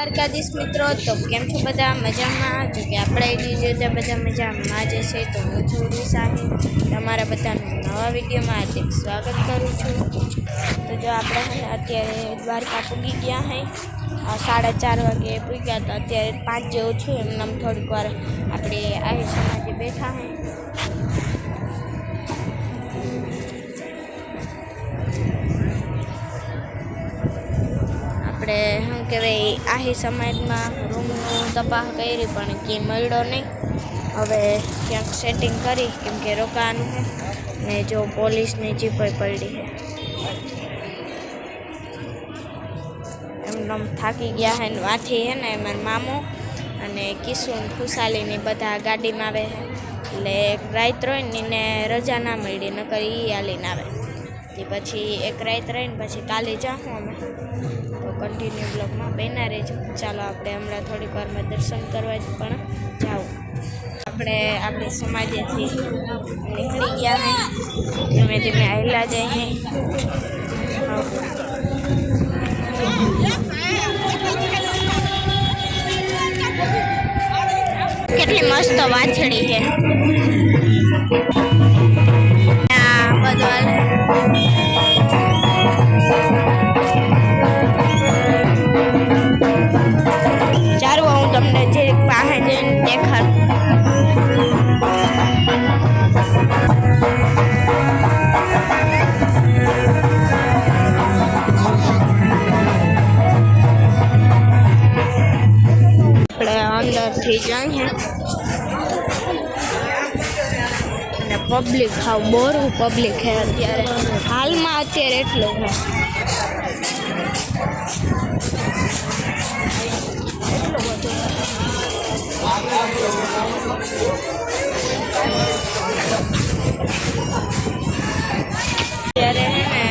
દ્વારકાધીશ મિત્રો, તો કેમ છો બધા? મજામાં? જો કે આપણે જોતા બધા મજામાં જ છે. તો હું છું સાહિલ, તમારા બધાનું નવા વિડીયોમાં હાર્દિક સ્વાગત કરું છું. તો જો આપણે અત્યારે દ્વારકા પૂગી ગયા હે, 4:30 વાગે પૂગ્યા. તો અત્યારે 5 જેવું છું. એમનામ થોડીક વાર આપણે આહિર સમાજે બેઠા હે. આપણે શું કહેવાય, આહિર સમાજમાં રૂમનું તપાસ કરી પણ ક્યાંય મળ્યો નહીં. હવે ક્યાંક સેટિંગ કરી, કેમ કે રોકાવાનું છે ને જો પોલીસની જીપે પડી છે. એમનામ થાકી ગયા છે ને વાથી છે ને મારા મામો અને કિશુન ખુશાલીને બધા ગાડીમાં આવે છે. એટલે રાત રહીને રજા ના મળી, નકર એ હાલીને આવે. તે પછી એક રાત રહીને પછી કાલે જાઉં અમે. તો કન્ટિન્યુ બ્લોગમાં બન્યા રહેજો. ચાલો આપણે હમણાં થોડીક વારમાં દર્શન કરવા પણ જાઉં. આપણે આપણી સમાજેથી નીકળી ગયા હે, ધીમે ધીમે આવેલા જઈએ. કેટલી મસ્ત વાછડી છે. ચાલો હું તમને જે પાસે જઈને દેખાડું. આપણે અંદરથી જઈએ અને પબ્લિક હાવ બોરું પબ્લિક છે અત્યારે, હાલમાં અત્યારે એટલું છે. અત્યારે હે ને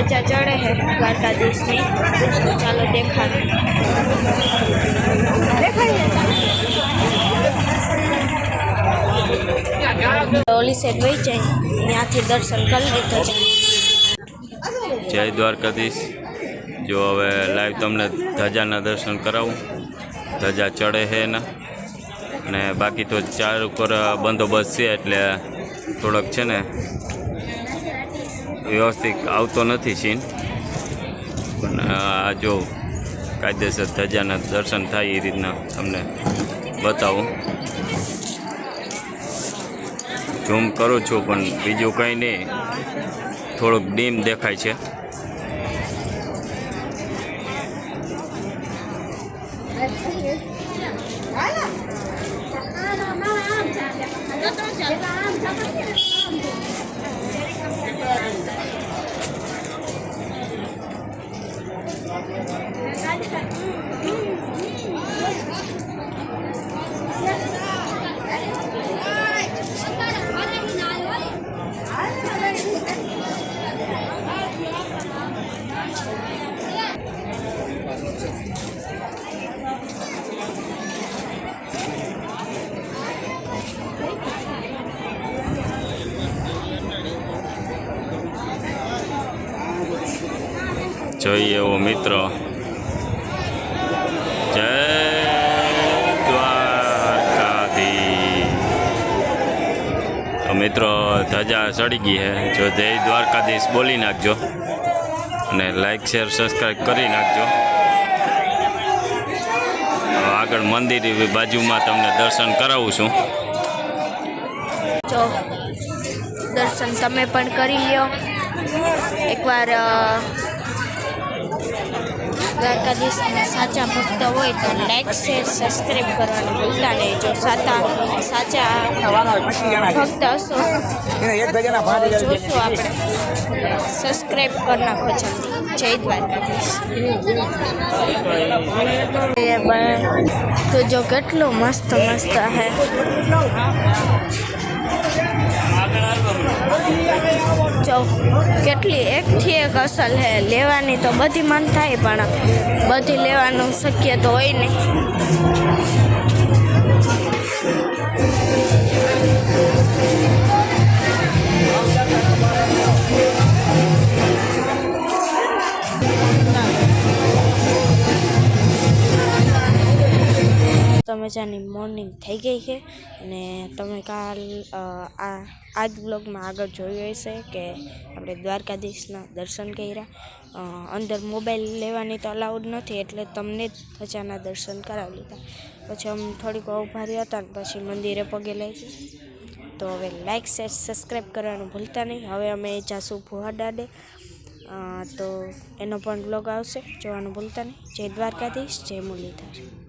ધજા ચડે છે દ્વારકાધીશની. ચાલો દેખાડો. ઓલી સાઈડ વહી જાય, ત્યાંથી દર્શન કરી લીધો છે. જય દ્વારકાધીશ. જો હવે લાઈવ તમને ધજાના દર્શન કરાવું. ધજા ચડે છે એના, અને બાકી તો ચાર ઉપર બંદોબસ્ત છે, એટલે થોડોક છે ને વ્યવસ્થિત આવતો નથી સીન. પણ આ જો કાયદેસર ધજાના દર્શન થાય એ રીતના તમને બતાવું. ઝૂમ કરું છું પણ બીજું કંઈ નહીં, થોડુંક ડીમ દેખાય છે. જોઈએ એવો મિત્રો. જય દ્વારકાધીશ. તો મિત્રો ધજા ચડી ગઈ છે. જો જય દ્વારકાધીશ બોલી નાખજો અને લાઈક શેર સબસ્ક્રાઈબ કરી નાખજો. આગળ મંદિર બાજુમાં તમને દર્શન કરાવું છું. જો દર્શન તમે પણ કરી લ્યો એકવાર. દ્વારકાધીશના સાચા ભક્ત હોય તો લાઈક શેર સબસ્ક્રાઈબ કરવાનું ભૂલતા નહીં. જો સાચા ભક્ત હશો જોશું આપણે, સબસ્ક્રાઈબ કરી નાખો જલ્દી. જય દ્વારકાધીશ. તો જો કેટલું મસ્ત મસ્ત હે. જો કેટલી એકથી એક અસલ હે. લેવાની તો બધી મન થાય, પણ બધી લેવાનું શક્ય તો હોય નહીં. મજાની મોર્નિંગ થઈ ગઈ છે અને તમે કાલ આજ બ્લોગમાં આગળ જોયું હશે કે આપણે દ્વારકાધીશના દર્શન કર્યા. અંદર મોબાઈલ લેવાની તો અલાઉડ નથી એટલે તમને જ ધજાના દર્શન કરાવી લીધા. પછી અમે થોડીક ઊભા રહ્યા હતા ને પછી મંદિરે પગે લઈ ગયા. તો હવે લાઇક શેર સબસ્ક્રાઈબ કરવાનું ભૂલતા નહીં. હવે અમે જાશું ભુવા દાડે, તો એનો પણ બ્લોગ આવશે, જોવાનું ભૂલતા નહીં. જય દ્વારકાધીશ, જય મુરલીધર.